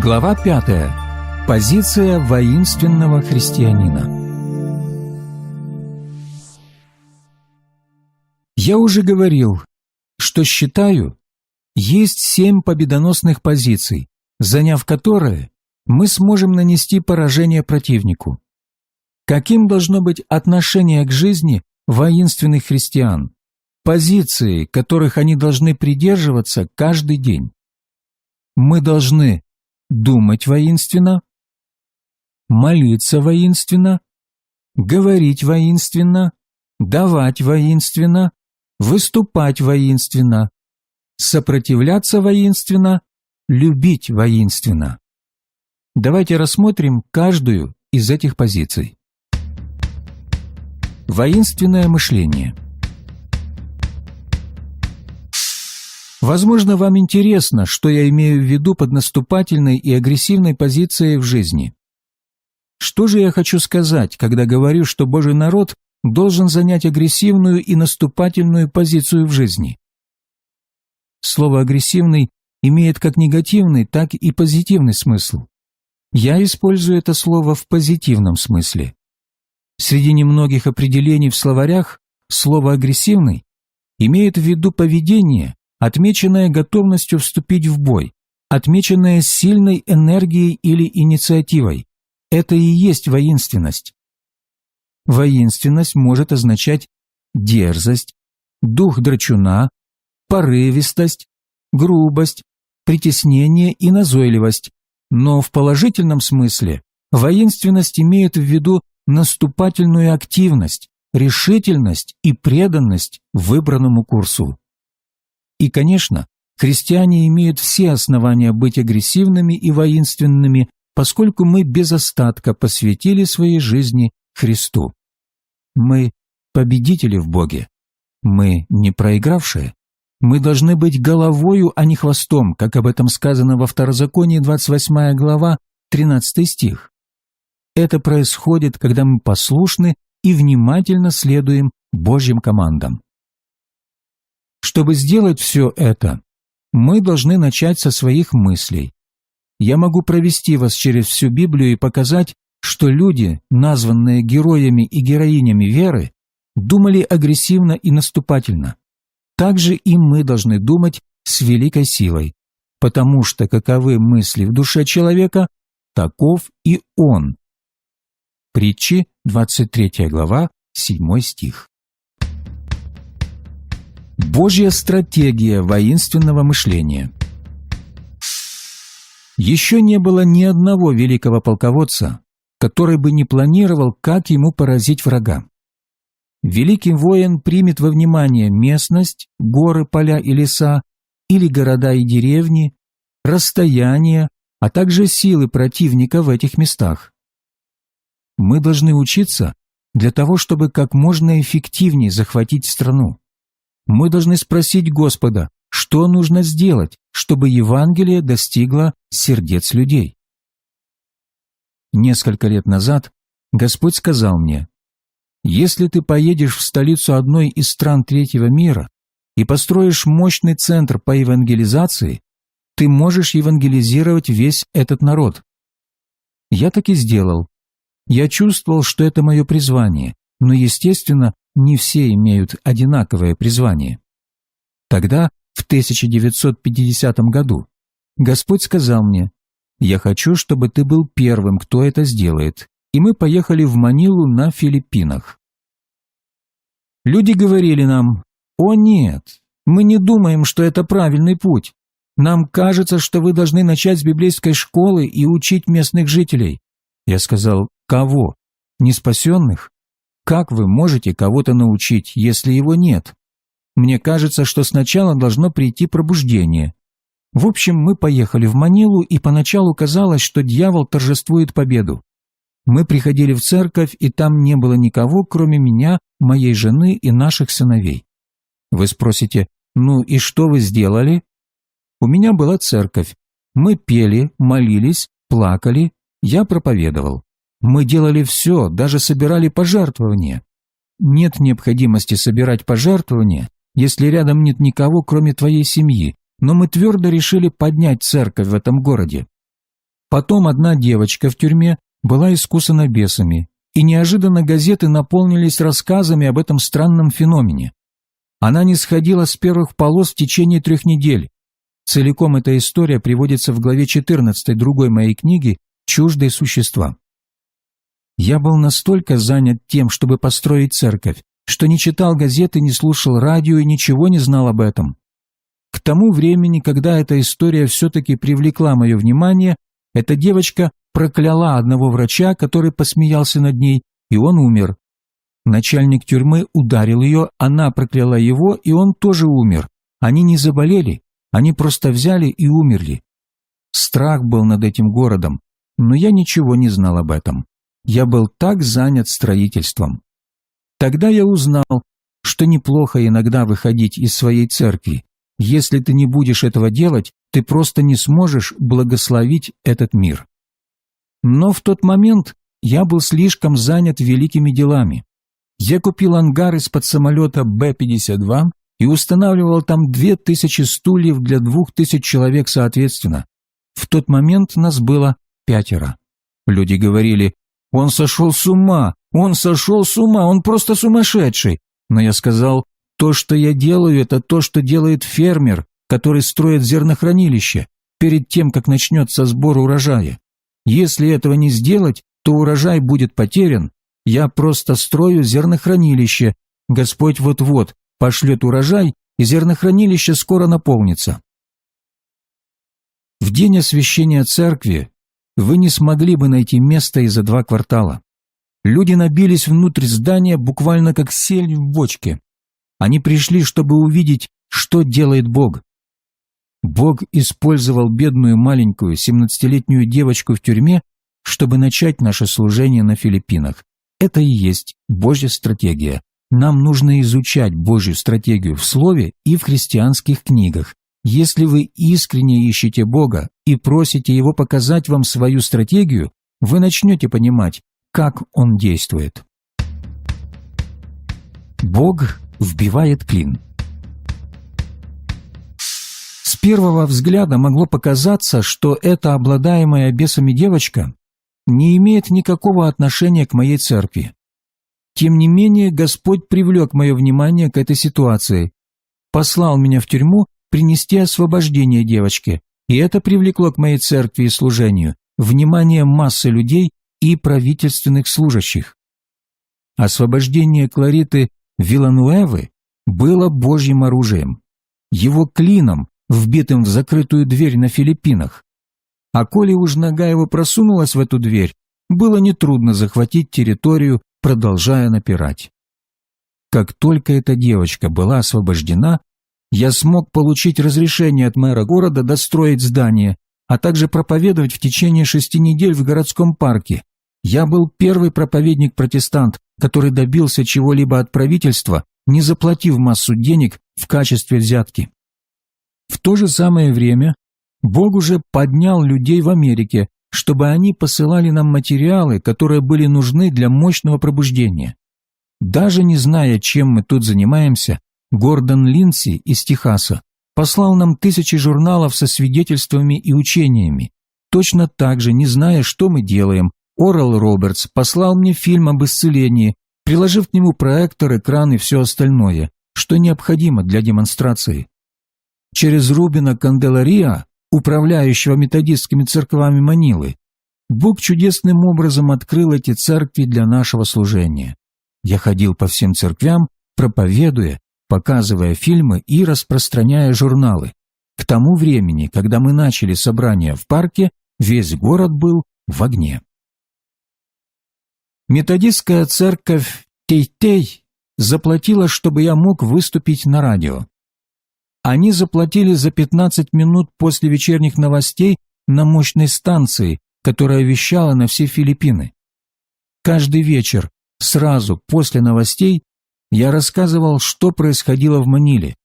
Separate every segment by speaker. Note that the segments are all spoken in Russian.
Speaker 1: Глава 5. Позиция воинственного христианина. Я уже говорил, что считаю, есть 7 победоносных позиций, заняв которые мы сможем нанести поражение противнику. Каким должно быть отношение к жизни воинственных христиан? Позиции, которых они должны придерживаться каждый день. Мы должны думать воинственно, молиться воинственно, говорить воинственно, давать воинственно, выступать воинственно, сопротивляться воинственно, любить воинственно. Давайте рассмотрим каждую из этих позиций. Воинственное мышление. Возможно, вам интересно, что я имею в виду под наступательной и агрессивной позицией в жизни. Что же я хочу сказать, когда говорю, что Божий народ должен занять агрессивную и наступательную позицию в жизни? Слово «агрессивный» имеет как негативный, так и позитивный смысл. Я использую это слово в позитивном смысле. Среди немногих определений в словарях слово «агрессивный» имеет в виду поведение, отмеченное готовностью вступить в бой, отмеченное сильной энергией или инициативой. Это и есть воинственность. Воинственность может означать дерзость, дух драчуна, порывистость, грубость, притеснение и назойливость, но в положительном смысле воинственность имеет в виду наступательную активность, решительность и преданность выбранному курсу. И, конечно, христиане имеют все основания быть агрессивными и воинственными, поскольку мы без остатка посвятили своей жизни Христу. Мы победители в Боге. Мы не проигравшие. Мы должны быть головою, а не хвостом, как об этом сказано во Второзаконии, 28 глава, 13 стих. Это происходит, когда мы послушны и внимательно следуем Божьим командам. Чтобы сделать все это, мы должны начать со своих мыслей. Я могу провести вас через всю Библию и показать, что люди, названные героями и героинями веры, думали агрессивно и наступательно. Также и мы должны думать с великой силой, потому что каковы мысли в душе человека, таков и он. Притчи, 23 глава, 7 стих. Божья стратегия воинственного мышления. Еще не было ни одного великого полководца, который бы не планировал, как ему поразить врага. Великий воин примет во внимание местность, горы, поля и леса, или города и деревни, расстояние, а также силы противника в этих местах. Мы должны учиться для того, чтобы как можно эффективнее захватить страну. Мы должны спросить Господа, что нужно сделать, чтобы Евангелие достигло сердец людей. Несколько лет назад Господь сказал мне: «Если ты поедешь в столицу одной из стран третьего мира и построишь мощный центр по евангелизации, ты можешь евангелизировать весь этот народ». Я так и сделал. Я чувствовал, что это мое призвание, но, естественно, не все имеют одинаковое призвание. Тогда, в 1950 году, Господь сказал мне: «Я хочу, чтобы ты был первым, кто это сделает», и мы поехали в Манилу на Филиппинах. Люди говорили нам: «О нет, мы не думаем, что это правильный путь. Нам кажется, что вы должны начать с библейской школы и учить местных жителей». Я сказал: «Кого? Неспасенных? Как вы можете кого-то научить, если его нет? Мне кажется, что сначала должно прийти пробуждение». В общем, мы поехали в Манилу, и поначалу казалось, что дьявол торжествует победу. Мы приходили в церковь, и там не было никого, кроме меня, моей жены и наших сыновей. Вы спросите: «Ну и что вы сделали?» У меня была церковь. Мы пели, молились, плакали, я проповедовал. Мы делали все, даже собирали пожертвования. Нет необходимости собирать пожертвования, если рядом нет никого, кроме твоей семьи, но мы твердо решили поднять церковь в этом городе. Потом одна девочка в тюрьме была искусана бесами, и неожиданно газеты наполнились рассказами об этом странном феномене. Она не сходила с первых полос в течение 3 недель. Целиком эта история приводится в главе 14 другой моей книги «Чуждые существа». Я был настолько занят тем, чтобы построить церковь, что не читал газеты, не слушал радио и ничего не знал об этом. К тому времени, когда эта история все-таки привлекла мое внимание, эта девочка прокляла одного врача, который посмеялся над ней, и он умер. Начальник тюрьмы ударил ее, она прокляла его, и он тоже умер. Они не заболели, они просто взяли и умерли. Страх был над этим городом, но я ничего не знал об этом. Я был так занят строительством. Тогда я узнал, что неплохо иногда выходить из своей церкви. Если ты не будешь этого делать, ты просто не сможешь благословить этот мир. Но в тот момент я был слишком занят великими делами. Я купил ангар из-под самолета Б-52 и устанавливал там 2000 стульев для 2000 человек соответственно. В тот момент нас было 5. Люди говорили: «Он сошел с ума! Он сошел с ума! Он просто сумасшедший!» Но я сказал: «То, что я делаю, это то, что делает фермер, который строит зернохранилище перед тем, как начнется сбор урожая. Если этого не сделать, то урожай будет потерян. Я просто строю зернохранилище. Господь вот-вот пошлет урожай, и зернохранилище скоро наполнится». В день освящения церкви вы не смогли бы найти место и за 2 квартала. Люди набились внутрь здания буквально как сель в бочке. Они пришли, чтобы увидеть, что делает Бог. Бог использовал бедную маленькую 17-летнюю девочку в тюрьме, чтобы начать наше служение на Филиппинах. Это и есть Божья стратегия. Нам нужно изучать Божью стратегию в Слове и в христианских книгах. Если вы искренне ищете Бога и просите Его показать вам свою стратегию, вы начнете понимать, как Он действует. Бог вбивает клин. С первого взгляда могло показаться, что эта обладаемая бесами девочка не имеет никакого отношения к моей церкви. Тем не менее, Господь привлек мое внимание к этой ситуации, послал меня в тюрьму принести освобождение девочке, и это привлекло к моей церкви и служению внимание массы людей и правительственных служащих. Освобождение Клариты Вилануэвы было Божьим оружием, его клином, вбитым в закрытую дверь на Филиппинах. А коли уж нога его просунулась в эту дверь, было нетрудно захватить территорию, продолжая напирать. Как только эта девочка была освобождена, я смог получить разрешение от мэра города достроить здание, а также проповедовать в течение 6 недель в городском парке. Я был первый проповедник-протестант, который добился чего-либо от правительства, не заплатив массу денег в качестве взятки. В то же самое время Бог уже поднял людей в Америке, чтобы они посылали нам материалы, которые были нужны для мощного пробуждения. Даже не зная, чем мы тут занимаемся, Гордон Линдси из Техаса послал нам 1000 журналов со свидетельствами и учениями. Точно так же, не зная, что мы делаем, Орал Робертс послал мне фильм об исцелении, приложив к нему проектор, экран и все остальное, что необходимо для демонстрации. Через Рубина Канделария, управляющего методистскими церквами Манилы, Бог чудесным образом открыл эти церкви для нашего служения. Я ходил по всем церквям, проповедуя, показывая фильмы и распространяя журналы. К тому времени, когда мы начали собрание в парке, весь город был в огне. Методистская церковь Тей-Тей заплатила, чтобы я мог выступить на радио. Они заплатили за 15 минут после вечерних новостей на мощной станции, которая вещала на все Филиппины. Каждый вечер, сразу после новостей, я рассказывал, что происходило в Маниле.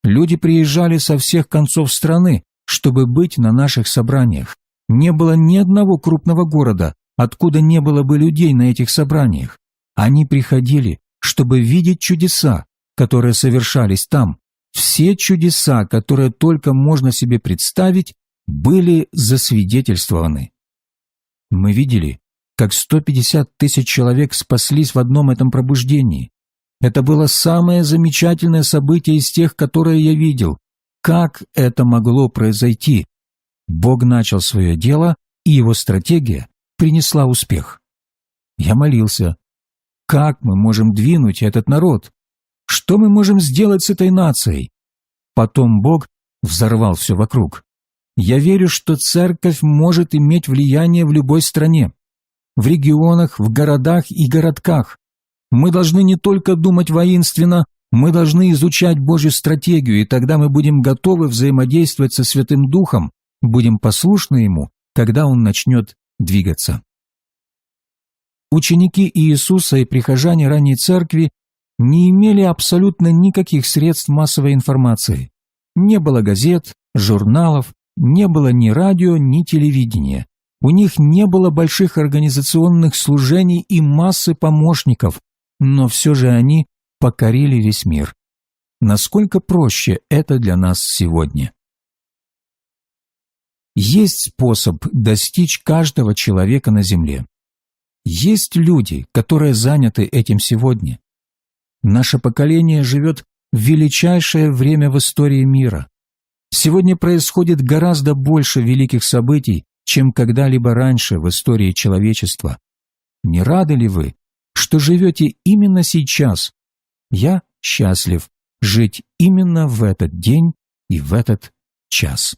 Speaker 1: Люди приезжали со всех концов страны, чтобы быть на наших собраниях. Не было ни одного крупного города, откуда не было бы людей на этих собраниях. Они приходили, чтобы видеть чудеса, которые совершались там. Все чудеса, которые только можно себе представить, были засвидетельствованы. Мы видели, как 150 тысяч человек спаслись в одном этом пробуждении. Это было самое замечательное событие из тех, которые я видел. Как это могло произойти? Бог начал свое дело, и его стратегия принесла успех. Я молился. Как мы можем двинуть этот народ? Что мы можем сделать с этой нацией? Потом Бог взорвал все вокруг. Я верю, что церковь может иметь влияние в любой стране, в регионах, в городах и городках. Мы должны не только думать воинственно, мы должны изучать Божью стратегию, и тогда мы будем готовы взаимодействовать со Святым Духом, будем послушны Ему, когда Он начнет двигаться. Ученики Иисуса и прихожане ранней церкви не имели абсолютно никаких средств массовой информации. Не было газет, журналов, не было ни радио, ни телевидения. У них не было больших организационных служений и массы помощников, но все же они покорили весь мир. Насколько проще это для нас сегодня? Есть способ достичь каждого человека на земле. Есть люди, которые заняты этим сегодня. Наше поколение живет в величайшее время в истории мира. Сегодня происходит гораздо больше великих событий, чем когда-либо раньше в истории человечества. Не рады ли вы, что живете именно сейчас? Я счастлив жить именно в этот день и в этот час.